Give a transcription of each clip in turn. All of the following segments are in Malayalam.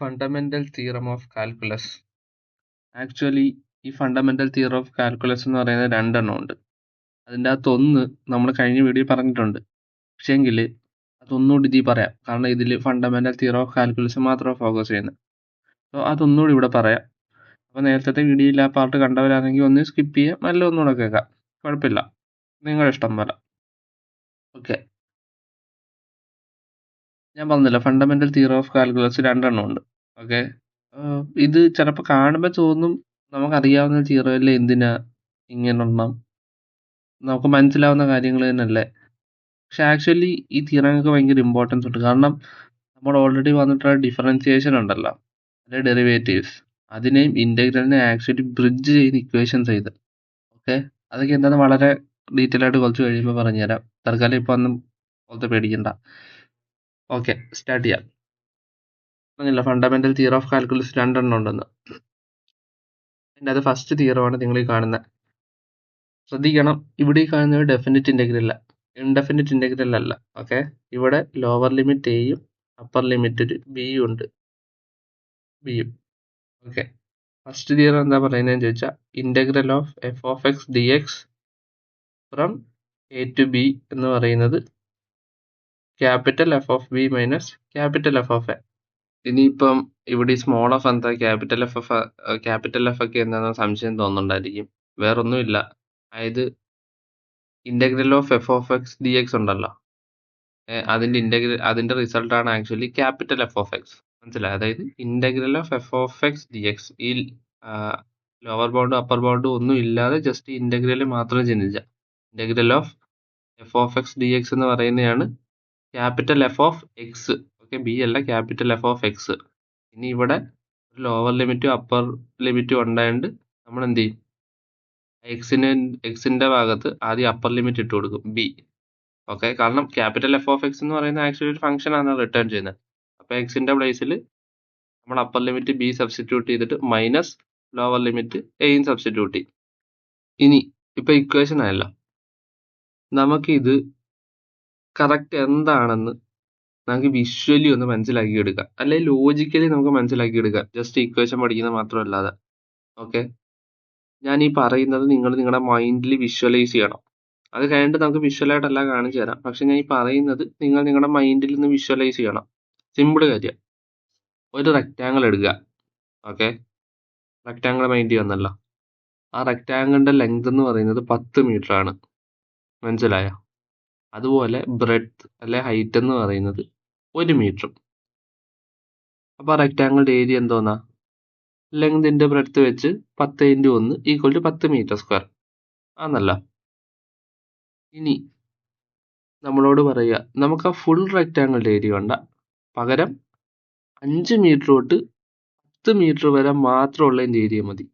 Fundamental theorem of calculus. Actually ഈ ഫണ്ടമെന്റൽ തിയറം ഓഫ് കാൽക്കുലസ് എന്ന് പറയുന്നത് രണ്ടെണ്ണം ഉണ്ട്. അതിൻ്റെ അകത്ത് ഒന്ന് നമ്മൾ കഴിഞ്ഞ വീഡിയോ പറഞ്ഞിട്ടുണ്ട്. പക്ഷേങ്കിൽ അതൊന്നുകൂടി ഇതിൽ പറയാം, കാരണം ഇതിൽ ഫണ്ടമെന്റൽ തിയറം ഓഫ് കാൽക്കുലസ് മാത്രമാണ് ഫോക്കസ് ചെയ്യുന്നത്. അപ്പോൾ അതൊന്നുകൂടി ഇവിടെ പറയാം. അപ്പോൾ നേരത്തെ വീഡിയോയിൽ ആ പാർട്ട് കണ്ടവരാണെങ്കിൽ ഒന്ന് സ്കിപ്പ് ചെയ്യാം, നല്ല ഒന്നുകൂടെ കേൾക്കാം, കുഴപ്പമില്ല, നിങ്ങളുടെ ഇഷ്ടം പോലെ. ഓക്കെ, ഞാൻ പറഞ്ഞില്ല ഫണ്ടമെന്റൽ തിയറം ഓഫ് കാൽക്കുലസ് രണ്ടെണ്ണം ഉണ്ട്. ഓക്കെ, ഇത് ചിലപ്പോൾ കാണുമ്പോൾ തോന്നും നമുക്കറിയാവുന്ന തിയറം എന്തിനാ ഇങ്ങനെണ്ണം, നമുക്ക് മനസ്സിലാവുന്ന കാര്യങ്ങൾ തന്നെയല്ലേ. പക്ഷെ ആക്ച്വലി ഈ തിയറങ്ങൾക്ക് ഭയങ്കര ഇമ്പോർട്ടൻസ് ഉണ്ട്. കാരണം നമ്മൾ ഓൾറെഡി വന്നിട്ടുള്ള ഡിഫറൻസിയേഷൻ ഉണ്ടല്ലോ, അല്ലെ ഡെറിവേറ്റീവ്സ്, അതിനെയും ഇൻ്റഗ്രലിനെ ആക്ച്വലി ബ്രിഡ്ജ് ചെയ്യുന്ന ഇക്വേഷൻസ് ചെയ്ത്. ഓക്കെ, അതൊക്കെ എന്താണെന്ന് വളരെ ഡീറ്റെയിൽ ആയിട്ട് കുറച്ച് കഴിയുമ്പോൾ പറഞ്ഞുതരാം. തൽക്കാലം ഇപ്പോൾ ഒന്നും പോലത്തെ പേടിക്കണ്ട. ഓക്കെ, സ്റ്റാർട്ട് ചെയ്യാം. പറഞ്ഞില്ല ഫണ്ടമെന്റൽ തിയറം ഓഫ് കാൽക്കുലസ് രണ്ടെണ്ണം ഉണ്ടെന്ന്. അതിൻ്റെ അത് ഫസ്റ്റ് തിയറമാണ് നിങ്ങൾ ഈ കാണുന്നത്. ശ്രദ്ധിക്കണം, ഇവിടെ ഈ കാണുന്നത് ഡെഫിനിറ്റ് ഇൻ്റഗ്രൽ അല്ല, ഇൻഡെഫിനിറ്റ് ഇൻ്റഗ്രൽ അല്ല. ഓക്കെ, ഇവിടെ ലോവർ ലിമിറ്റ് എയും അപ്പർ ലിമിറ്റ് ബിയും ഉണ്ട്, ബിയും. ഓക്കെ, ഫസ്റ്റ് തിയറം എന്താ പറയുന്നതെന്ന് ചോദിച്ചാൽ integral of F of X D X from A to B എന്ന് പറയുന്നത് capital F of B minus capital F of A. ഇനിയിപ്പം ഇവിടെ സ്മോൾ എഫ് എന്താ, ക്യാപിറ്റൽ എഫ് ഒക്കെ എന്താണെന്ന് സംശയം തോന്നുന്നുണ്ടായിരിക്കും. വേറൊന്നുമില്ല, അതായത് integral of F of X D X ഉണ്ടല്ലോ, അതിന്റെ റിസൾട്ട് ആണ് actually capital F of X. മനസ്സിലായി? അതായത് integral of F of X D X, ഈ ലോവർ ബൗണ്ടും അപ്പർ ബൗണ്ടും ഒന്നും ഇല്ലാതെ ജസ്റ്റ് ഇന്റഗ്രൽ മാത്രം ചിന്തിച്ച integral of F of X D X എന്ന് പറയുന്നതാണ് capital F of X. Okay, B അല്ല, ക്യാപിറ്റൽ എഫ് ഓഫ് എക്സ്. ഇനി ഇവിടെ ലോവർ ലിമിറ്റും അപ്പർ ലിമിറ്റും ഉണ്ടായത് നമ്മൾ എന്ത് ചെയ്യും, എക്സിന്റെ ഭാഗത്ത് ആദ്യം അപ്പർ ലിമിറ്റ് ഇട്ട് കൊടുക്കും, ബി. ഓക്കെ, കാരണം ക്യാപിറ്റൽ എഫ് ഓഫ് എക്സ് എന്ന് പറയുന്നത് ആക്ച്വലി ഒരു ഫംഗ്ഷൻ ആണ് റിട്ടേൺ ചെയ്യുന്നത്. അപ്പോൾ എക്സിന്റെ പ്ലേസിൽ നമ്മൾ അപ്പർ ലിമിറ്റ് ബി സബ്സ്റ്റിറ്റ്യൂട്ട് ചെയ്തിട്ട് മൈനസ് ലോവർ ലിമിറ്റ് എയും സബ്സ്റ്റിറ്റ്യൂട്ട് ചെയ്യും. ഇനി ഇപ്പൊ ഇക്വേഷൻ ആയല്ലോ, നമുക്കിത് കറക്റ്റ് എന്താണെന്ന് നമുക്ക് വിഷ്വലി ഒന്ന് മനസ്സിലാക്കി എടുക്കാം, അല്ലെങ്കിൽ ലോജിക്കലി നമുക്ക് മനസ്സിലാക്കി എടുക്കാം, ജസ്റ്റ് ഇക്വേഷൻ പഠിക്കുന്നത് മാത്രമല്ലാതെ. ഓക്കെ, ഞാൻ ഈ പറയുന്നത് നിങ്ങൾ നിങ്ങളുടെ മൈൻഡിൽ വിഷ്വലൈസ് ചെയ്യണം. അത് കഴിഞ്ഞിട്ട് നമുക്ക് വിഷ്വലായിട്ടല്ല കാണിച്ചു തരാം, പക്ഷെ ഞാൻ ഈ പറയുന്നത് നിങ്ങൾ നിങ്ങളുടെ മൈൻഡിൽ നിന്ന് വിഷ്വലൈസ് ചെയ്യണം. സിമ്പിൾ കാര്യം. ഒരു റെക്റ്റാങ്കിൾ എടുക്കുക. ഓക്കെ, റെക്റ്റാങ്കിൾ മൈൻഡിൽ വന്നല്ലോ. ആ റെക്റ്റാങ്കിളിന്റെ ലെങ്ത് എന്ന് പറയുന്നത് 10 മീറ്റർ ആണ്. മനസ്സിലായോ? അതുപോലെ ബ്രെഡ്ത്ത് അല്ലെ ഹൈറ്റ് എന്ന് പറയുന്നത് 1 മീറ്ററും. അപ്പൊ റെക്റ്റാങ്കിളിന്റെ ഏരിയ എന്തോന്നാ, ലെങ്തിന്റെ ബ്രെഡ്ത്ത് വെച്ച് 10 × 1 = 10 മീറ്റർ സ്ക്വയർ ആണല്ലോ. ഇനി നമ്മളോട് പറയുക, നമുക്ക് ആ ഫുൾ റെക്റ്റാങ്കിളിന്റെ ഏരിയ വേണ്ട, പകരം 5 മീറ്റർ തൊട്ട് 10 മീറ്റർ വരെ മാത്രമുള്ളതിന്റെ ഏരിയ മതി.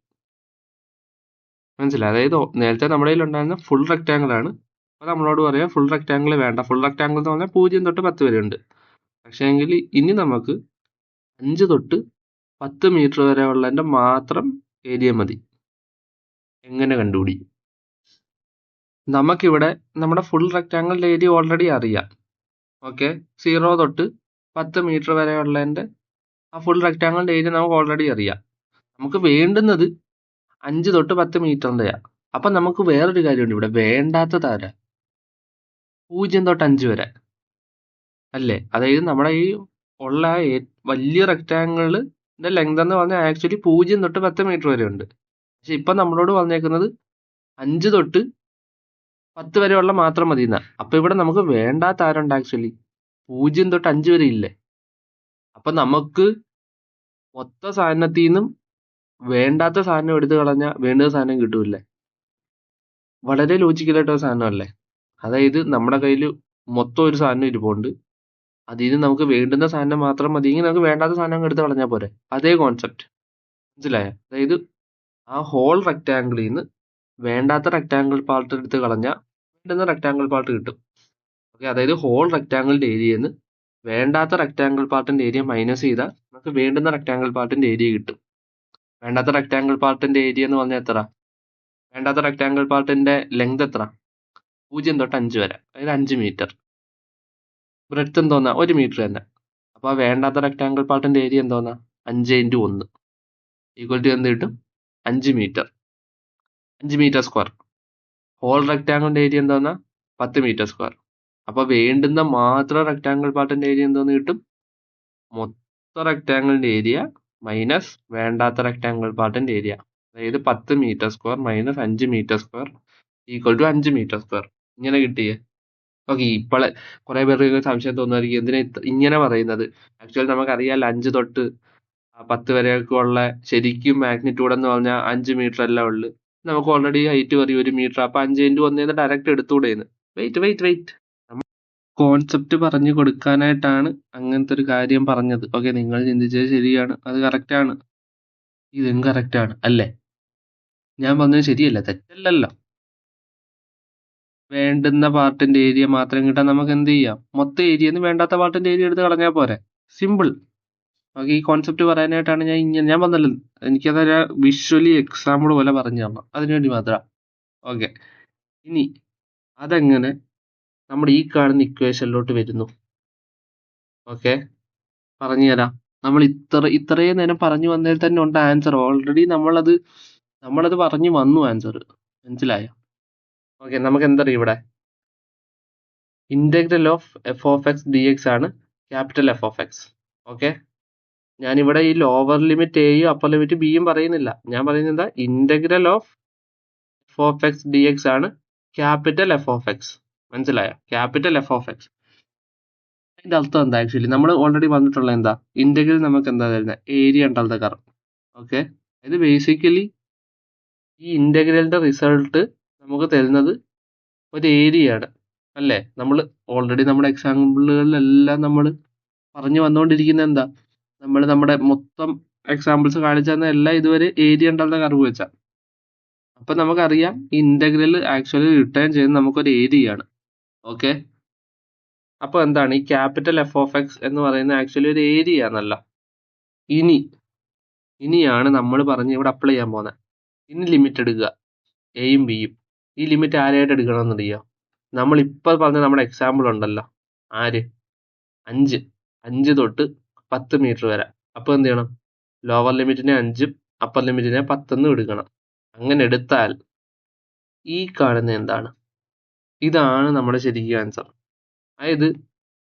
മനസ്സിലായി? അതായത് നേരത്തെ നമ്മുടെ കയ്യിൽ ഉണ്ടായിരുന്ന ഫുൾ റെക്റ്റാങ്കിൾ ആണ്. അപ്പോൾ നമ്മളോട് പറയാം ഫുൾ റെക്റ്റാങ്കിൾ വേണ്ട. ഫുൾ റെക്റ്റാങ്കിൾ എന്ന് പറഞ്ഞാൽ 0 തൊട്ട് 10 വരെ ഉണ്ട്. പക്ഷേ എങ്കിൽ ഇനി നമുക്ക് 5 തൊട്ട് 10 മീറ്റർ വരെ ഉള്ളതിന്റെ മാത്രം ഏരിയ മതി. എങ്ങനെ കണ്ടുപിടിക്കും? നമുക്കിവിടെ നമ്മുടെ ഫുൾ റെക്റ്റാങ്കിളിന്റെ ഏരിയ ഓൾറെഡി അറിയാം. ഓക്കെ, 0 തൊട്ട് 10 മീറ്റർ വരെ ഉള്ളതിന്റെ ആ ഫുൾ റെക്റ്റാങ്കിളിന്റെ ഏരിയ നമുക്ക് ഓൾറെഡി അറിയാം. നമുക്ക് വേണ്ടുന്നത് 5 തൊട്ട് 10 മീറ്ററിന്റെയാ. അപ്പൊ നമുക്ക് വേറൊരു കാര്യമുണ്ട്, ഇവിടെ വേണ്ടാത്തത് ആരാ, 0 തൊട്ട് 5 വരെ അല്ലേ. അതായത് നമ്മുടെ ഈ ഉള്ള വലിയ റെക്റ്റാങ്കിളിന്റെ ലെങ്ത് എന്ന് പറഞ്ഞാൽ ആക്ച്വലി 0 തൊട്ട് 10 മീറ്റർ വരെ ഉണ്ട്. പക്ഷെ ഇപ്പൊ നമ്മളോട് പറഞ്ഞേക്കുന്നത് 5 തൊട്ട് 10 വരെയുള്ള മാത്രം മതി എന്നാ. അപ്പൊ ഇവിടെ നമുക്ക് വേണ്ടാത്ത ആരുണ്ട്, ആക്ച്വലി 0 തൊട്ട് 5 വരെ ഇല്ലേ. അപ്പൊ നമുക്ക് മൊത്ത സാധനത്തിൽ നിന്നും വേണ്ടാത്ത സാധനം എടുത്തു കളഞ്ഞാൽ വേണ്ടുന്ന സാധനം കിട്ടൂല്ലേ. വളരെ ലോജിക്കലായിട്ടൊരു സാധനമല്ലേ. അതായത് നമ്മുടെ കയ്യിൽ മൊത്തം ഒരു സാധനം ഇരിപ്പുണ്ട്, അതിൽ നിന്ന് നമുക്ക് വേണ്ടുന്ന സാധനം മാത്രം മതിയെങ്കിൽ നമുക്ക് വേണ്ടാത്ത സാധനം എടുത്ത് കളഞ്ഞാൽ പോരെ. അതേ കോൺസെപ്റ്റ്. മനസ്സിലായോ? അതായത് ആ ഹോൾ റെക്റ്റാങ്കിളിൽ നിന്ന് വേണ്ടാത്ത റെക്റ്റാങ്കിൾ പാർട്ട് എടുത്ത് കളഞ്ഞാൽ വേണ്ടുന്ന റെക്റ്റാങ്കിൾ പാർട്ട് കിട്ടും. ഓക്കെ, അതായത് ഹോൾ റെക്റ്റാങ്കിളിന്റെ ഏരിയയിൽ നിന്ന് വേണ്ടാത്ത റെക്റ്റാങ്കിൾ പാർട്ടിന്റെ ഏരിയ മൈനസ് ചെയ്താൽ നമുക്ക് വേണ്ടുന്ന റെക്റ്റാങ്കിൾ പാർട്ടിന്റെ ഏരിയ കിട്ടും. വേണ്ടാത്ത റെക്റ്റാങ്കിൾ പാർട്ടിന്റെ ഏരിയ എന്ന് പറഞ്ഞാൽ എത്ര, വേണ്ടാത്ത റെക്റ്റാങ്കിൾ പാർട്ടിന്റെ ലെങ്ത് എത്ര, 0 തൊട്ട് 5 വരെ, അതായത് 5 മീറ്റർ. ബ്രെഡ്ത്ത് എന്തോന്നാ, 1 മീറ്റർ തന്നെ. അപ്പൊ വേണ്ടാത്ത റെക്റ്റാങ്കിൾ പാർട്ടിന്റെ ഏരിയ എന്തോന്നാ, 5 × 1 ഈക്വൽ ടു എന്ത് കിട്ടും? 5 മീറ്റർ. 5 metre square. ഹോൾ റെക്ടാങ്കിളിന്റെ ഏരിയ എന്താന്നാ? 10 മീറ്റർ സ്ക്വയർ. അപ്പൊ വേണ്ടുന്ന മാത്രം റെക്ടാങ്കിൾ പാർട്ടിന്റെ ഏരിയ എന്തോന്ന് കിട്ടും? മൊത്തം റെക്ടാങ്കിളിന്റെ ഏരിയ മൈനസ് വേണ്ടാത്ത റെക്ടാങ്കിൾ പാർട്ടിന്റെ ഏരിയ. അതായത് 10 metre square minus 5 metre square equal to 5 metre square. ഇങ്ങനെ കിട്ടിയേ. ഓക്കെ, ഇപ്പോളെ കുറെ പേർക്ക് സംശയം തോന്നുമായിരിക്കും എന്തിനാ ഇങ്ങനെ പറയുന്നത്. ആക്ച്വലി നമുക്കറിയാലോ 5 തൊട്ട് 10 വരെയൊക്കെ ഉള്ള ശരിക്കും മാഗ്നിറ്റ്യൂഡ് എന്ന് പറഞ്ഞാൽ 5 മീറ്റർ അല്ല ഉള്ളു. നമുക്ക് ഓൾറെഡി ഹൈറ്റ് പറയും 1 മീറ്റർ. അപ്പൊ 5 × 1 ഡയറക്റ്റ് എടുത്തുകൂടെയെന്ന്. വെയിറ്റ് കോൺസെപ്റ്റ് പറഞ്ഞു കൊടുക്കാനായിട്ടാണ് അങ്ങനത്തെ ഒരു കാര്യം പറഞ്ഞത്. ഓക്കെ, നിങ്ങൾ ചിന്തിച്ചത് ശരിയാണ്, അത് കറക്റ്റ് ആണ്, ഇതും കറക്റ്റ് ആണ് അല്ലേ? ഞാൻ പറഞ്ഞത് ശരിയല്ല, തെറ്റല്ലല്ലോ. വേണ്ടുന്ന പാർട്ടിന്റെ ഏരിയ മാത്രം കിട്ടാൻ നമുക്ക് എന്ത് ചെയ്യാം? മൊത്തം ഏരിയന്ന് വേണ്ടാത്ത പാർട്ടിന്റെ ഏരിയ എടുത്ത് കളഞ്ഞാൽ പോരെ. സിമ്പിൾ. ഓക്കെ, ഈ കോൺസെപ്റ്റ് പറയാനായിട്ടാണ് ഞാൻ പറഞ്ഞല്ലോ, എനിക്കതൊരു വിഷ്വലി എക്സാമ്പിൾ പോലെ പറഞ്ഞു തരണം, അതിനുവേണ്ടി മാത്രം. ഓക്കെ, ഇനി അതെങ്ങനെ നമ്മുടെ ഈ കാണുന്ന ഇക്വേഷനിലോട്ട് വരുന്നു? ഓക്കെ, പറഞ്ഞുതരാം. നമ്മൾ ഇത്രയും നേരം പറഞ്ഞു വന്നതിൽ തന്നെ ഉണ്ട് ആൻസർ. ഓൾറെഡി നമ്മളത് പറഞ്ഞു വന്നു ആൻസർ. മനസ്സിലായോ? ഓക്കെ, നമുക്ക് എന്തറിയാം ഇവിടെ? Integral of F of X D X ആണ് capital F of X. Okay, ഞാനിവിടെ ഈ ലോവർ ലിമിറ്റ് എയും അപ്പർ ലിമിറ്റ് ബിയും പറയുന്നില്ല. ഞാൻ പറയുന്നത് എന്താ? Integral of F of X D X ആണ് ക്യാപിറ്റൽ എഫ് ഓഫ് എക്സ്. മനസ്സിലായോ? Capital F of X. അതിന്റെ അർത്ഥം എന്താ? ആക്ച്വലി നമ്മൾ ഓൾറെഡി പറഞ്ഞിട്ടുള്ള എന്താ? ഇന്റഗ്രൽ നമുക്ക് എന്താ തരുന്നത്? Area under the curve. Okay, ഇത് ബേസിക്കലി ഈ ഇന്റഗ്രലിന്റെ റിസൾട്ട് നമുക്ക് തരുന്നത് ഒരു ഏരിയ ആണ് അല്ലേ? നമ്മൾ ഓൾറെഡി നമ്മുടെ എക്സാമ്പിളുകളിലെല്ലാം നമ്മൾ പറഞ്ഞു വന്നുകൊണ്ടിരിക്കുന്നത് എന്താ? നമ്മൾ നമ്മുടെ മൊത്തം എക്സാമ്പിൾസ് കാണിച്ചു തന്ന എല്ലാം ഇതുവരെ ഏരിയ അണ്ടർ ദ കർവ് വെച്ചാ. അപ്പൊ നമുക്കറിയാം ഈ ഇന്റഗ്രൽ ആക്ച്വലി റിട്ടേൺ ചെയ്യുന്നത് നമുക്കൊരു ഏരിയ ആണ്. ഓക്കെ, അപ്പൊ എന്താണ് ഈ ക്യാപിറ്റൽ എഫ് ഓഫ് എക്സ് എന്ന് പറയുന്നത്? ആക്ച്വലി ഒരു ഏരിയ ആണല്ല. ഇനിയാണ് നമ്മൾ പറഞ്ഞ് ഇവിടെ അപ്ലൈ ചെയ്യാൻ പോകുന്നത്. ഇനി ലിമിറ്റ് എടുക്കുക, എയും ബിയും. ഈ ലിമിറ്റ് ആരായിട്ട് എടുക്കണമെന്ന് അറിയാം? നമ്മൾ ഇപ്പൊ പറഞ്ഞ നമ്മുടെ എക്സാമ്പിൾ ഉണ്ടല്ലോ, ആര്? 5 തൊട്ട് 10 മീറ്റർ വരെ. അപ്പൊ എന്ത് ചെയ്യണം? ലോവർ ലിമിറ്റിനെ 5ഉം അപ്പർ ലിമിറ്റിനെ 10 എടുക്കണം. അങ്ങനെ എടുത്താൽ ഈ കാണുന്ന എന്താണ്? ഇതാണ് നമ്മുടെ ശരിക്കും ആൻസർ. അതായത്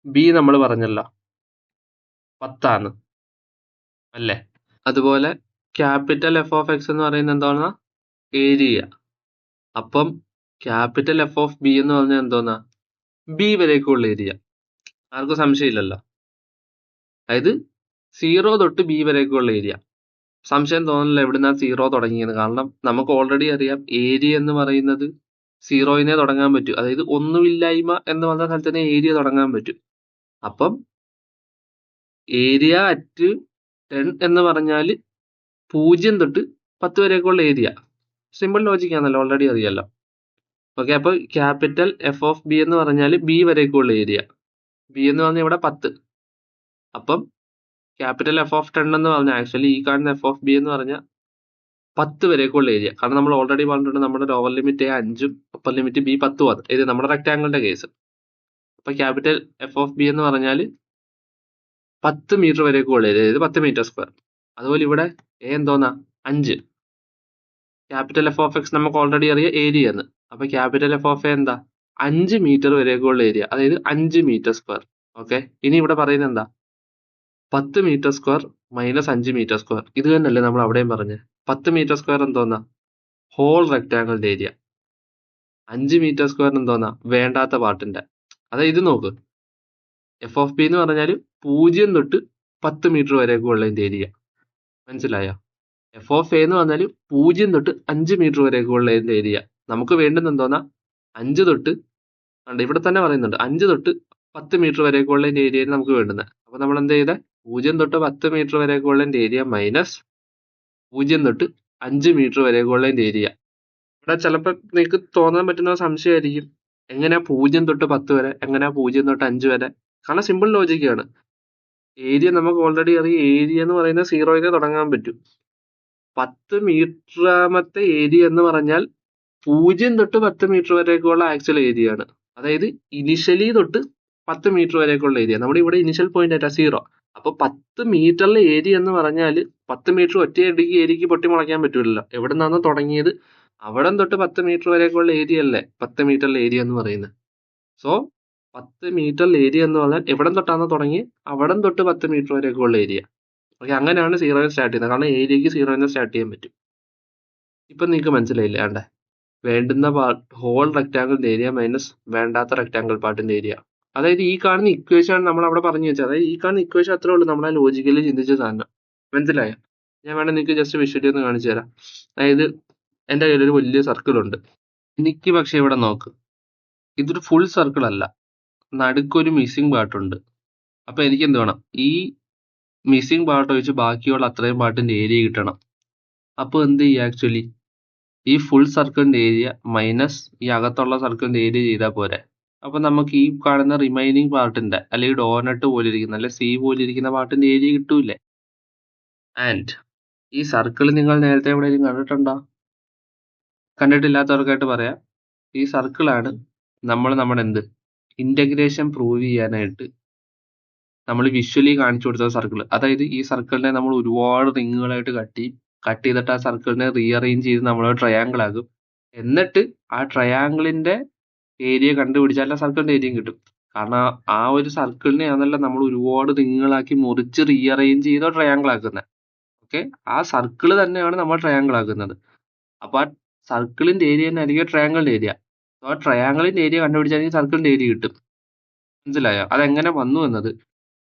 ബി നമ്മൾ പറഞ്ഞല്ലോ 10 അല്ലേ? അതുപോലെ ക്യാപിറ്റൽ എഫ് ഓഫ് എക്സ് എന്ന് പറയുന്നത് എന്താണ്? ഏരിയ. അപ്പം ക്യാപിറ്റൽ എഫ് ഓഫ് ബി എന്ന് പറഞ്ഞാൽ എന്തോന്നാ? ബി വരേക്കുള്ള ഏരിയ. ആർക്കും സംശയമില്ലല്ലോ. അതായത് 0 തൊട്ട് ബി വരേക്കുള്ള ഏരിയ. സംശയം തോന്നില്ല എവിടുന്നാ 0 തുടങ്ങിയത്. കാരണം നമുക്ക് ഓൾറെഡി അറിയാം ഏരിയ എന്ന് പറയുന്നത് 0നെ തുടങ്ങാൻ പറ്റും. അതായത് ഒന്നുമില്ലായ്മ എന്ന് പറഞ്ഞ സ്ഥലത്തിന് ഏരിയ തുടങ്ങാൻ പറ്റും. അപ്പം ഏരിയ അറ്റ് 10 എന്ന് പറഞ്ഞാൽ 0 തൊട്ട് 10 വരേക്കുള്ള ഏരിയ. സിമ്പിൾ ലോജിക് ആണല്ലോ, ഓൾറെഡി അറിയാലോ. ഓക്കെ, അപ്പൊ ക്യാപിറ്റൽ എഫ് ഓഫ് ബി എന്ന് പറഞ്ഞാൽ ബി വരേക്കുള്ള ഏരിയ. ബി എന്ന് പറഞ്ഞാൽ ഇവിടെ 10. അപ്പം ക്യാപിറ്റൽ എഫ് ഓഫ് 10 എന്ന് പറഞ്ഞാൽ ആക്ച്വലി ഈ കാണുന്ന എഫ് ഓഫ് ബി എന്ന് പറഞ്ഞാൽ 10 വരേക്കുള്ള ഏരിയ. കാരണം നമ്മൾ ഓൾറെഡി പറഞ്ഞിട്ടുണ്ട് നമ്മുടെ ലോവർ ലിമിറ്റ് 5ഉം അപ്പർ ലിമിറ്റ് ബി 10ഉം. ഇത് നമ്മുടെ റെക്ടാങ്കിളിന്റെ കേസ്. അപ്പൊ ക്യാപിറ്റൽ എഫ് ഓഫ് ബി എന്ന് പറഞ്ഞാൽ 10 മീറ്റർ വരേക്കുള്ള ഏരിയ, അതായത് 10 മീറ്റർ സ്ക്വയർ. അതുപോലെ ഇവിടെ എ എന്തോന്നാ? 5. ക്യാപിറ്റൽ എഫ് ഓഫ് എക്സ് നമുക്ക് ഓൾറെഡി അറിയാം ഏരിയ എന്ന്. അപ്പൊ ക്യാപിറ്റൽ എഫ് ഓഫ് എ എന്താ? 5 മീറ്റർ വരേക്കുള്ള ഏരിയ, അതായത് 5 മീറ്റർ സ്ക്വയർ. ഓക്കെ, ഇനി ഇവിടെ പറയുന്നത് എന്താ? 10 metre square minus 5 metre square. ഇത് തന്നെയല്ലേ നമ്മൾ അവിടെയും പറഞ്ഞത്? 10 മീറ്റർ സ്ക്വയർ എന്തോന്നാ? ഹോൾ റെക്ടാങ്കിളിന്റെ ഏരിയ. 5 മീറ്റർ സ്ക്വയർ എന്തോന്നാ? വേണ്ടാത്ത പാർട്ടിന്റെ. അതായത് ഇത് നോക്ക്, എഫ് ഓഫ് ബി എന്ന് പറഞ്ഞാൽ 0 തൊട്ട് 10 മീറ്റർ വരേക്കുള്ളതിന്റെ ഏരിയ. മനസ്സിലായോ? എഫ് ഓഫ് എ എന്ന് പറഞ്ഞാൽ 0 തൊട്ട് 5 മീറ്റർ വരേക്കുള്ളതിന്റെ ഏരിയ. നമുക്ക് വേണ്ടുന്ന എന്തോന്നാ? 5 തൊട്ട് ഇവിടെ തന്നെ പറയുന്നുണ്ട് 5 തൊട്ട് 10 മീറ്റർ വരേക്കുള്ളതിന്റെ ഏരിയ നമുക്ക് വേണ്ടുന്നത്. അപ്പൊ നമ്മൾ എന്ത് ചെയ്തേ? 0 തൊട്ട് 10 മീറ്റർ വരേക്കുള്ളതിന്റെ ഏരിയ മൈനസ് 0 തൊട്ട് 5 മീറ്റർ വരേക്കുള്ളതിന്റെ ഏരിയ. ഇവിടെ ചിലപ്പോൾ നിങ്ങൾക്ക് തോന്നാൻ പറ്റുന്ന സംശയമായിരിക്കും, എങ്ങനെയാ 0 തൊട്ട് 10 വരെ, എങ്ങനെയാ 0 തൊട്ട് 5 വരെ? കാരണം സിമ്പിൾ ലോജിക്കാണ്. ഏരിയ നമുക്ക് ഓൾറെഡി അറിയാം, ഏരിയ എന്ന് പറയുന്നത് 0നെ തുടങ്ങാൻ പറ്റും. 10 മീറ്ററാമത്തെ ഏരിയ എന്ന് പറഞ്ഞാൽ 0 തൊട്ട് 10 മീറ്റർ വരേക്കുള്ള ആക്ച്വൽ ഏരിയ ആണ്. അതായത് ഇനിഷ്യലി തൊട്ട് 10 മീറ്റർ വരേക്കുള്ള ഏരിയ. നമ്മുടെ ഇവിടെ ഇനിഷ്യൽ പോയിന്റ് ആയിട്ടാ 0. അപ്പൊ 10 മീറ്ററിലെ ഏരിയ എന്ന് പറഞ്ഞാൽ 10 മീറ്റർ ഒറ്റയടിക്ക് ഏരിയക്ക് പൊട്ടി മുളയ്ക്കാൻ പറ്റൂലല്ലോ. എവിടെ നിന്നാണ് തുടങ്ങിയത് അവിടം തൊട്ട് 10 മീറ്റർ വരെയൊക്കെയുള്ള ഏരിയ അല്ലേ 10 മീറ്ററിലെ ഏരിയ എന്ന് പറയുന്നത്. സോ 10 മീറ്ററിലെ ഏരിയ എന്ന് പറഞ്ഞാൽ എവിടം തൊട്ടാണോ തുടങ്ങി അവിടം തൊട്ട് 10 മീറ്റർ വരെയൊക്കെയുള്ള ഏരിയ. ഓക്കെ, അങ്ങനെയാണ് സീറോയിൽ സ്റ്റാർട്ട് ചെയ്യുന്നത്. കാരണം ഏരിയക്ക് സീറോയിൽ സ്റ്റാർട്ട് ചെയ്യാൻ പറ്റും. ഇപ്പൊ നിങ്ങൾക്ക് മനസ്സിലായില്ലേ? ആണ്ടേ വേണ്ടുന്ന ഹോൾ റെക്ടാങ്കിളിന്റെ ഏരിയ മൈനസ് വേണ്ടാത്ത റെക്ടാങ്കിൾ പാർട്ടിന്റെ ഏരിയ. അതായത് ഈ കാണുന്ന ഇക്വേഷൻ ആണ് നമ്മൾ അവിടെ പറഞ്ഞു വെച്ചത്. അതായത് ഈ കാണുന്ന ഇക്വേഷൻ അത്രേ ഉള്ളൂ നമ്മളെ ലോജിക്കലി ചിന്തിച്ച സാധനം. മനസ്സിലായോ? ഞാൻ വേണം നിങ്ങൾക്ക് ജസ്റ്റ് വിഷ്വലി ഒന്ന് കാണിച്ചു തരാം. അതായത് എന്റെ കയ്യിൽ ഒരു വലിയ സർക്കിൾ ഉണ്ട്. എനിക്ക് പക്ഷെ ഇവിടെ നോക്ക്, ഇതൊരു ഫുൾ സർക്കിൾ അല്ല, നടുക്കൊരു മിസ്സിംഗ് പാർട്ട് ഉണ്ട്. അപ്പൊ എനിക്ക് എന്ത് വേണം? ഈ മിസ്സിംഗ് പാർട്ട് ഒഴിച്ച് ബാക്കിയുള്ള അത്രയും പാർട്ടിന്റെ ഏരിയ കിട്ടണം. അപ്പൊ എന്ത് ചെയ്യുക? ആക്ച്വലി ഈ ഫുൾ സർക്കിളിന്റെ ഏരിയ മൈനസ് ഈ അകത്തുള്ള സർക്കിളിന്റെ ഏരിയ ചെയ്താൽ പോരെ. അപ്പൊ നമുക്ക് ഈ കാണുന്ന റിമൈനിങ് പാർട്ടിന്റെ അല്ലെങ്കിൽ ഡോനട്ട് പോലെ ഇരിക്കുന്ന അല്ലെ സി പോലെ ഇരിക്കുന്ന പാർട്ടിന്റെ ഏരിയ കിട്ടൂലേ? ആൻഡ് ഈ സർക്കിൾ നിങ്ങൾ നേരത്തെ എവിടെയെങ്കിലും കണ്ടിട്ടുണ്ടോ? കണ്ടിട്ടില്ലാത്തവർക്കായിട്ട് പറയാം, ഈ സർക്കിളാണ് നമ്മുടെ എന്ത് ഇന്റഗ്രേഷൻ പ്രൂവ് ചെയ്യാനായിട്ട് നമ്മൾ വിഷ്വലി കാണിച്ചു കൊടുത്ത സർക്കിൾ. അതായത് ഈ സർക്കിളിനെ നമ്മൾ ഒരുപാട് റിങ്ങുകളായിട്ട് കട്ട് ചെയ്തിട്ട് ആ സർക്കിളിനെ റീഅറേഞ്ച് ചെയ്ത് നമ്മൾ ട്രയാങ്കിൾ ആകും. എന്നിട്ട് ആ ട്രയാങ്കിളിന്റെ ഏരിയ കണ്ടുപിടിച്ചാൽ ആ സർക്കിളിന്റെ ഏരിയയും കിട്ടും. കാരണം ആ ഒരു സർക്കിളിനെ ആണല്ലോ നമ്മൾ ഒരുപാട് റിങ്ങുകളാക്കി മുറിച്ച് റീഅറേഞ്ച് ചെയ്തോ ട്രയാങ്കിൾ ആക്കുന്നത്. ഓക്കെ, ആ സർക്കിൾ തന്നെയാണ് നമ്മൾ ട്രയാങ്കിൾ ആക്കുന്നത്. അപ്പൊ ആ സർക്കിളിന്റെ ഏരിയ തന്നെ ആയിരിക്കും ട്രയാങ്കിളിന്റെ ഏരിയ. ആ ട്രയാങ്കിളിന്റെ ഏരിയ കണ്ടുപിടിച്ചാൽ സർക്കിളിന്റെ ഏരിയ കിട്ടും. മനസ്സിലായോ? അതെങ്ങനെ വന്നു എന്നത്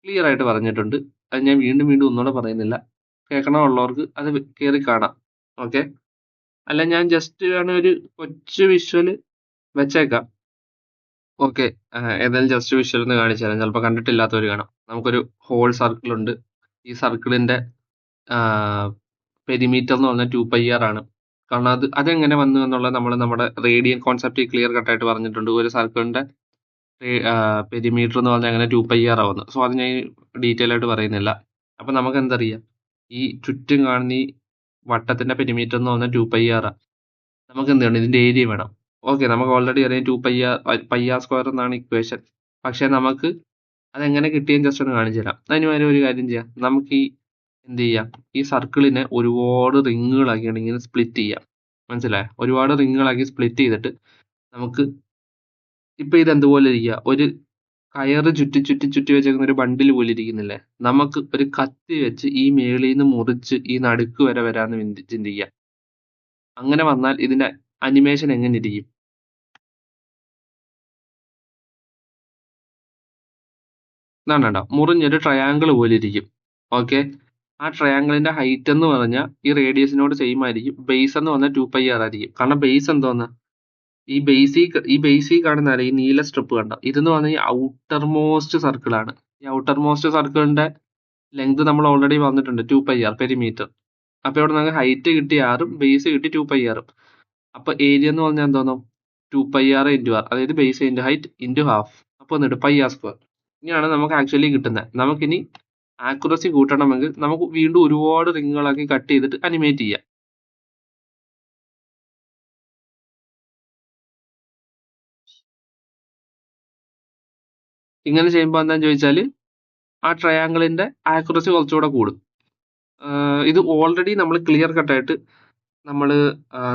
ക്ലിയർ ആയിട്ട് പറഞ്ഞിട്ടുണ്ട്. അത് ഞാൻ വീണ്ടും ഒന്നുകൂടെ പറയുന്നില്ല. കേൾക്കണമുള്ളവർക്ക് അത് കയറി കാണാം. ഓക്കെ, അല്ല ഞാൻ ജസ്റ്റ് വേണേ ഒരു കൊച്ചു വിഷ്വല് വെച്ചേക്കാം. ഓക്കെ, ഏതായാലും ജസ്റ്റ് വിഷ്വൽ ഒന്ന് കാണിച്ചു തരാം. ചിലപ്പോൾ കണ്ടിട്ടില്ലാത്തവർ കാണാം. നമുക്കൊരു ഹോൾ സർക്കിൾ ഉണ്ട്. ഈ സർക്കിളിന്റെ പെരിമീറ്റർ എന്ന് പറഞ്ഞാൽ 2πr ആണ്. കാരണം അതെങ്ങനെ വന്നു എന്നുള്ളത് നമ്മൾ നമ്മുടെ റേഡിയൻ കോൺസെപ്റ്റ് ക്ലിയർ കട്ടായിട്ട് പറഞ്ഞിട്ടുണ്ട്. ഒരു സർക്കിളിന്റെ പെരിമീറ്റർ എന്ന് പറഞ്ഞാൽ അങ്ങനെ 2πr ആവുന്നത്. സോ അത് ഞാൻ ഡീറ്റെയിൽ ആയിട്ട് പറയുന്നില്ല. അപ്പൊ നമുക്ക് എന്തറിയാം? ഈ ചുറ്റും കാണുന്ന ഈ വട്ടത്തിന്റെ പെരിമീറ്റർ എന്ന് പറഞ്ഞാൽ 2πr ആ. നമുക്ക് എന്ത് വേണം? ഇതിന്റെ ഏരിയ വേണം. ഓക്കെ, നമുക്ക് ഓൾറെഡി അറിയാം 2πr² എന്നാണ് ഇക്വേഷൻ. പക്ഷെ നമുക്ക് അതെങ്ങനെ കിട്ടിയെന്ന് ജസ്റ്റ് ഒന്ന് കാണിച്ചു തരാം. അതിന് വരെ ഒരു കാര്യം ചെയ്യാം. നമുക്ക് ഈ എന്ത് ചെയ്യാം? ഈ സർക്കിളിനെ ഒരുപാട് റിങ്ങുകളാക്കി ഇങ്ങനെ സ്പ്ലിറ്റ് ചെയ്യാം. മനസ്സിലായോ? ഒരുപാട് റിങ്ങുകളാക്കി സ്പ്ലിറ്റ് ചെയ്തിട്ട് നമുക്ക് ഇപ്പൊ ഇത് എന്തുപോലെ ഇരിക്കുക? ഒരു കയറ് ചുറ്റി വെച്ചേക്കുന്ന ഒരു ബണ്ടിൽ പോലെ ഇരിക്കുന്നില്ലേ? നമുക്ക് ഒരു കത്തി വെച്ച് ഈ മേളിൽ നിന്ന് മുറിച്ച് ഈ നടുക്ക് വരെ വരാന്ന് ചിന്തിക്കുക. അങ്ങനെ വന്നാൽ ഇതിന്റെ അനിമേഷൻ എങ്ങനെ ഇരിക്കും? ഇതാണ്ടോ, മുറിഞ്ഞൊരു ട്രയാങ്കിൾ പോലെ ഇരിക്കും. ഓക്കെ, ആ ട്രയാങ്കിളിന്റെ ഹൈറ്റ് എന്ന് പറഞ്ഞാൽ ഈ റേഡിയസിനോട് സെയിം ആയിരിക്കും. ബേസ് എന്ന് പറഞ്ഞാൽ 2πr ആയിരിക്കും. കാരണം ബേസ് എന്തോന്ന്? ഈ ബേസിൽ കാണുന്ന ഈ നീല സ്ട്രിപ്പ് കണ്ടോ? ഇതെന്ന് പറഞ്ഞാൽ ഈ ഔട്ടർ മോസ്റ്റ് സർക്കിൾ ആണ്. ഈ ഔട്ടർ മോസ്റ്റ് സർക്കിളിന്റെ ലെങ്ത് നമ്മൾ ഓൾറെഡി വന്നിട്ടുണ്ട് 2πr പെരിമീറ്റർ. അപ്പൊ ഇവിടെ നമുക്ക് ഹൈറ്റ് കിട്ടി 6ഉം ബേസ് കിട്ടി 2πr. അപ്പൊ ഏരിയ എന്ന് പറഞ്ഞാൽ എന്തോന്നും? 2πr × r, അതായത് base into height into half. അപ്പൊ എന്നിട്ട് πr². ഇങ്ങനെയാണ് നമുക്ക് ആക്ച്വലി കിട്ടുന്നത്. നമുക്കിനി ആക്യുറസി കൂട്ടണമെങ്കിൽ നമുക്ക് വീണ്ടും ഒരുപാട് റിങ്ങുകളാക്കി കട്ട് ചെയ്തിട്ട് അനിമേറ്റ് ചെയ്യാം. ഇങ്ങനെ ചെയ്യുമ്പോൾ എന്താന്ന് ചോദിച്ചാല് ആ ട്രയാങ്കിളിന്റെ ആക്യുറസി കുറച്ചുകൂടെ കൂടും. ഇത് ഓൾറെഡി നമ്മൾ ക്ലിയർ കട്ടായിട്ട് നമ്മൾ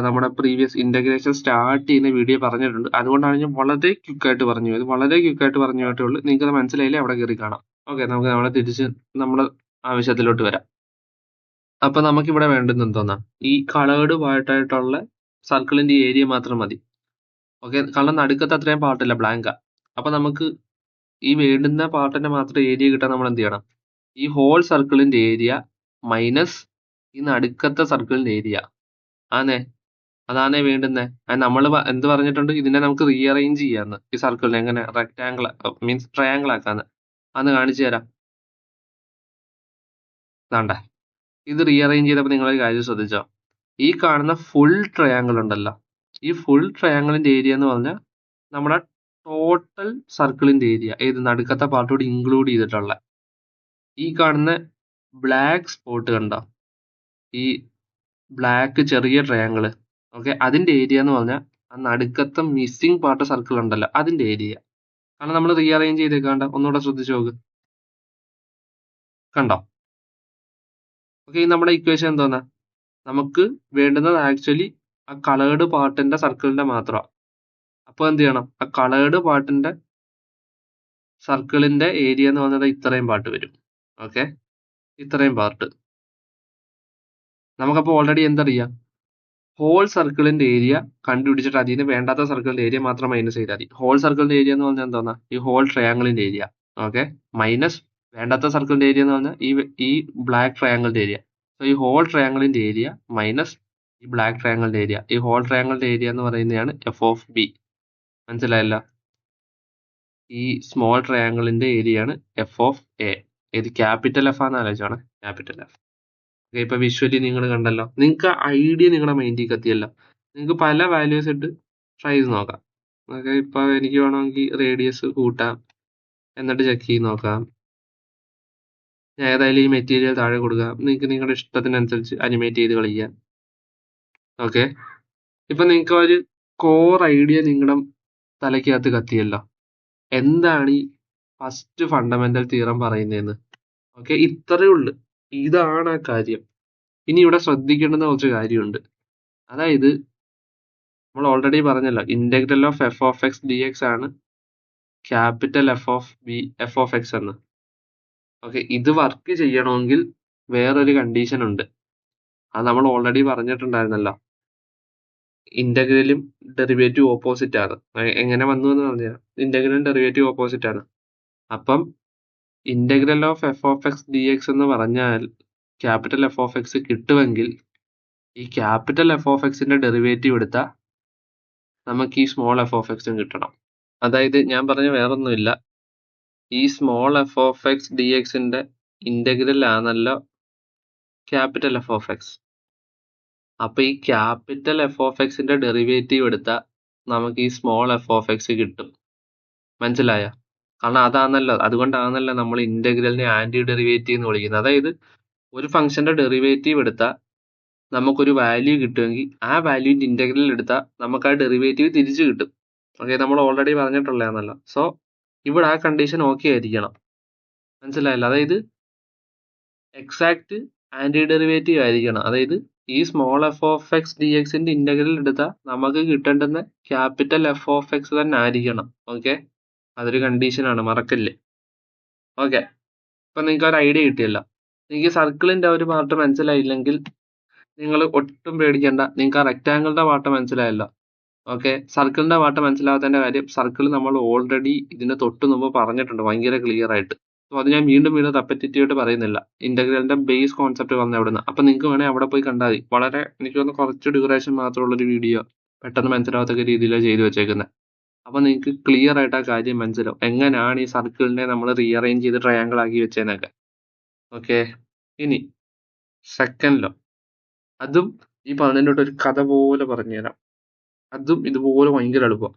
നമ്മുടെ പ്രീവിയസ് ഇന്റഗ്രേഷൻ സ്റ്റാർട്ട് ചെയ്യുന്ന വീഡിയോ പറഞ്ഞിട്ടുണ്ട്. അതുകൊണ്ടാണ് ഞാൻ വളരെ ക്വിക്കായിട്ട് പറഞ്ഞു പോയത്. വളരെ ക്വിക്കായിട്ട് പറഞ്ഞു പോയിട്ടേ ഉള്ളൂ. നിങ്ങൾക്ക് അത് മനസ്സിലായില്ലേ? അവിടെ കയറി കാണാം. ഓക്കെ, നമുക്ക് നമ്മളെ തിരിച്ച് നമ്മുടെ ആവശ്യത്തിലോട്ട് വരാം. അപ്പൊ നമുക്ക് ഇവിടെ വേണ്ടുന്ന എന്തോന്നാ? ഈ കളേർഡ് പാർട്ടായിട്ടുള്ള സർക്കിളിന്റെ ഏരിയ മാത്രം മതി. ഓക്കെ, കാരണം നടുക്കത്ത് അത്രയും പാർട്ടില്ല, ബ്ലാങ്കാ. അപ്പൊ നമുക്ക് ഈ വേണ്ടുന്ന പാർട്ടിന്റെ മാത്രം ഏരിയ കിട്ടാൻ നമ്മൾ എന്ത് ചെയ്യണം? ഈ ഹോൾ സർക്കിളിന്റെ ഏരിയ മൈനസ് ഈ നടുക്കത്തെ സർക്കിളിന്റെ ഏരിയ അതാണേ വേണ്ടുന്നേ. നമ്മൾ എന്ത് പറഞ്ഞിട്ടുണ്ട്? ഇതിനെ നമുക്ക് റീഅറേഞ്ച് ചെയ്യാന്ന്. ഈ സർക്കിളിനെ എങ്ങനെ റെക്ടാങ്കിൾ മീൻസ് ട്രയാങ്കിൾ ആക്കാന്ന്. അന്ന് കാണിച്ചു തരാം. വേണ്ട, ഇത് റീഅറേഞ്ച് ചെയ്തപ്പോൾ നിങ്ങളൊരു കാര്യം ശ്രദ്ധിച്ചോ? ഈ കാണുന്ന ഫുൾ ട്രയാങ്കിൾ ഉണ്ടല്ലോ, ഈ ഫുൾ ട്രയാങ്കിളിന്റെ ഏരിയ എന്ന് പറഞ്ഞാൽ നമ്മുടെ ടോട്ടൽ സർക്കിളിന്റെ ഏരിയ, ഏത് നടുക്കത്തെ പാർട്ടോട് ഇൻക്ലൂഡ് ചെയ്തിട്ടുള്ള ഈ കാണുന്ന ബ്ലാക്ക് സ്പോട്ട് കണ്ടോ? ഈ ബ്ലാക്ക് ചെറിയ ട്രയാങ്കിള്. ഓക്കെ, അതിന്റെ ഏരിയ എന്ന് പറഞ്ഞാൽ ആ നടുക്കത്തെ മിസ്സിംഗ് പാർട്ട് സർക്കിൾ ഉണ്ടല്ലോ, അതിന്റെ ഏരിയ. കാരണം നമ്മൾ റീഅറേഞ്ച് ചെയ്തേക്കാണ്ട. ഒന്നുകൂടെ ശ്രദ്ധിച്ചു നോക്ക്. കണ്ടോ? ഓക്കെ, നമ്മുടെ ഇക്വേഷൻ എന്തോന്നാ? നമുക്ക് വേണ്ടുന്നത് ആക്ച്വലി ആ കളേർഡ് പാർട്ടിന്റെ സർക്കിളിന്റെ മാത്രമാണ്. അപ്പൊ എന്ത് ചെയ്യണം? ആ കളേർഡ് പാർട്ടിന്റെ സർക്കിളിന്റെ ഏരിയ എന്ന് പറഞ്ഞാൽ ഇത്രയും പാർട്ട് വരും. ഓക്കെ, ഇത്രയും പാർട്ട്. നമുക്കപ്പോൾ ഓൾറെഡി എന്തറിയാം? ഹോൾ സർക്കിളിന്റെ ഏരിയ കണ്ടുപിടിച്ചിട്ട് അതിൽ നിന്ന് വേണ്ടാത്ത സർക്കിളിന്റെ ഏരിയ മാത്രം മൈനസ് ചെയ്താൽ മതി. ഹോൾ സർക്കിളിന്റെ ഏരിയ എന്ന് പറഞ്ഞാൽ എന്താ? ഈ ഹോൾ ട്രയാങ്കിളിന്റെ ഏരിയ. ഓക്കെ, മൈനസ് വേണ്ടാത്ത സർക്കിളിന്റെ ഏരിയ എന്ന് പറഞ്ഞാൽ ഈ ബ്ലാക്ക് ട്രയാങ്കിളിന്റെ ഏരിയ. സോ ഈ ഹോൾ ട്രയാങ്കിളിന്റെ ഏരിയ മൈനസ് ഈ ബ്ലാക്ക് ട്രയാങ്കിളിന്റെ ഏരിയ. ഈ ഹോൾ ട്രയാങ്കിളിന്റെ ഏരിയ എന്ന് പറയുന്നതാണ് എഫ് ഓഫ് ബി. മനസ്സിലായല്ലോ? ഈ സ്മോൾ ട്രയാങ്കിളിന്റെ ഏരിയ ആണ് എഫ് ഓഫ് എ. ഇത് ക്യാപിറ്റൽ എഫ് ആണെന്ന് ആലോചിച്ചാണ്. Capital F. ഇപ്പൊ വിഷ്വലി നിങ്ങൾ കണ്ടല്ലോ, നിങ്ങൾക്ക് ഐഡിയ നിങ്ങളുടെ മൈൻഡിൽ കത്തിയല്ലോ. നിങ്ങൾക്ക് പല വാല്യൂസ് ഇട്ട് ട്രൈ ചെയ്ത് നോക്കാം. ഓക്കെ, ഇപ്പൊ എനിക്ക് വേണമെങ്കിൽ റേഡിയസ് കൂട്ടാം, എന്നിട്ട് ചെക്ക് ചെയ്ത് നോക്കാം. ഞാൻ ഏതായാലും ഈ മെറ്റീരിയൽ താഴെ കൊടുക്കാം, നിങ്ങൾക്ക് നിങ്ങളുടെ ഇഷ്ടത്തിനനുസരിച്ച് അനിമേറ്റ് ചെയ്ത് കളിക്കാം. ഓക്കെ, ഇപ്പൊ നിങ്ങൾക്ക് ഒരു കോർ ഐഡിയ നിങ്ങളുടെ തലയ്ക്കകത്ത് കത്തിയല്ലോ. എന്താണ് ഈ ഫസ്റ്റ് ഫണ്ടമെന്റൽ തിയറം പറയുന്നതെന്ന്? ഓക്കെ, ഇത്രയേ ഉള്ളു. ഇതാണ് ആ കാര്യം. ഇനി ഇവിടെ ശ്രദ്ധിക്കേണ്ടുന്ന കുറച്ച് കാര്യമുണ്ട്. അതായത് നമ്മൾ ഓൾറെഡി പറഞ്ഞല്ലോ, integral of F of X D X ആണ് ക്യാപിറ്റൽ എഫ് ഓഫ് എക്സ് എന്ന്. ഓക്കെ, ഇത് വർക്ക് ചെയ്യണമെങ്കിൽ വേറൊരു കണ്ടീഷൻ ഉണ്ട്. അത് നമ്മൾ ഓൾറെഡി പറഞ്ഞിട്ടുണ്ടായിരുന്നല്ലോ. ഇന്റഗ്രലും ഡെറിവേറ്റീവ് ഓപ്പോസിറ്റ് ആണ്. എങ്ങനെ വന്നു എന്ന് പറഞ്ഞാൽ ഇന്റഗ്രലും ഡെറിവേറ്റീവ് ഓപ്പോസിറ്റ് ആണ്. അപ്പം integral of F of X D X എന്ന് പറഞ്ഞാൽ ക്യാപിറ്റൽ എഫ് ഓഫ് എക്സ് കിട്ടുമെങ്കിൽ ഈ ക്യാപിറ്റൽ എഫ് ഓഫ് എക്സിന്റെ ഡെറിവേറ്റീവ് എടുത്താൽ നമുക്ക് ഈ സ്മോൾ എഫ് ഓഫ് എക്സും കിട്ടണം. അതായത് ഞാൻ പറഞ്ഞ വേറൊന്നുമില്ല, ഈ small F of X D എക്സിന്റെ ഇന്റഗ്രൽ ആണല്ലോ ക്യാപിറ്റൽ എഫ് ഓഫ് എക്സ്. അപ്പൊ ഈ ക്യാപിറ്റൽ എഫ് ഓഫ് എക്സിന്റെ ഡെറിവേറ്റീവ് എടുത്താൽ നമുക്ക് ഈ സ്മോൾ എഫ് ഓഫ് എക്സ് കിട്ടും. മനസ്സിലായ? കാരണം അതാണല്ലോ, അതുകൊണ്ടാണല്ലോ നമ്മൾ ഇന്റഗ്രലിനെ ആന്റി ഡെറിവേറ്റീവ് എന്ന് വിളിക്കുന്നത്. അതായത് ഒരു ഫംഗ്ഷന്റെ ഡെറിവേറ്റീവ് എടുത്താൽ നമുക്കൊരു വാല്യൂ കിട്ടുമെങ്കിൽ ആ വാല്യൂന്റെ ഇന്റഗ്രൽ എടുത്താൽ നമുക്ക് ആ ഡെറിവേറ്റീവ് തിരിച്ചു കിട്ടും. ഓക്കെ, നമ്മൾ ഓൾറെഡി പറഞ്ഞിട്ടുള്ളതാണല്ലോ. സോ ഇവിടെ ആ കണ്ടീഷൻ ഓക്കെ ആയിരിക്കണം. മനസ്സിലായല്ലോ? അതായത് എക്സാക്ട് ആന്റി ഡെറിവേറ്റീവ് ആയിരിക്കണം. അതായത് ഈ small F of X D എക്സിന്റെ ഇന്റഗ്രൽ എടുത്താൽ നമുക്ക് കിട്ടേണ്ടുന്ന ക്യാപിറ്റൽ എഫ് ഓഫ് എക്സ് തന്നെ ആയിരിക്കണം. ഓക്കെ, അതൊരു കണ്ടീഷനാണ്, മറക്കല്ലേ. ഓക്കെ, ഇപ്പൊ നിങ്ങൾക്ക് ഒരു ഐഡിയ കിട്ടിയല്ലോ. നിങ്ങൾക്ക് സർക്കിളിന്റെ ഒരു പാർട്ട് മനസ്സിലായില്ലെങ്കിൽ നിങ്ങൾ ഒട്ടും പേടിക്കേണ്ട, നിങ്ങൾക്ക് ആ റെക്ടാങ്കിളിന്റെ പാർട്ട് മനസ്സിലായല്ലോ. ഓക്കെ, സർക്കിളിന്റെ പാർട്ട് മനസ്സിലാവാത്തതിന്റെ കാര്യം, സർക്കിൾ നമ്മൾ ഓൾറെഡി ഇതിന് തൊട്ട് മുമ്പ് പറഞ്ഞിട്ടുണ്ട് ഭയങ്കര ക്ലിയർ ആയിട്ട്. സോ അത് ഞാൻ വീണ്ടും റെപ്പറ്റേറ്റീവ് ആയിട്ട് പറയുന്നില്ല. ഇന്റഗ്രലിന്റെ ബേസ് കോൺസെപ്റ്റ് വന്ന എവിടുന്ന്. അപ്പൊ നിങ്ങൾക്ക് വേണേൽ അവിടെ പോയി കണ്ടാൽ മതി. വളരെ എനിക്ക് തോന്നുന്നു കുറച്ച് ഡ്യൂറേഷൻ മാത്രമുള്ള ഒരു വീഡിയോ, പെട്ടെന്ന് മനസ്സിലാവാത്ത രീതിയിലാണ് ചെയ്തു വെച്ചേക്കുന്നത്. അപ്പൊ നിങ്ങൾക്ക് ക്ലിയർ ആയിട്ട് ആ കാര്യം മനസ്സിലാവും, എങ്ങനെയാണ് ഈ സർക്കിളിനെ നമ്മൾ റീഅറേഞ്ച് ചെയ്ത് ട്രയാങ്കിൾ ആക്കി വെച്ചതെന്നൊക്കെ. ഓക്കെ, ഇനി സെക്കൻഡ് ലോ, അതും ഈ പറഞ്ഞതിൻ്റെ ഒരു കഥ പോലെ പറഞ്ഞുതരാം. അതും ഇതുപോലെ ഭയങ്കര എളുപ്പം.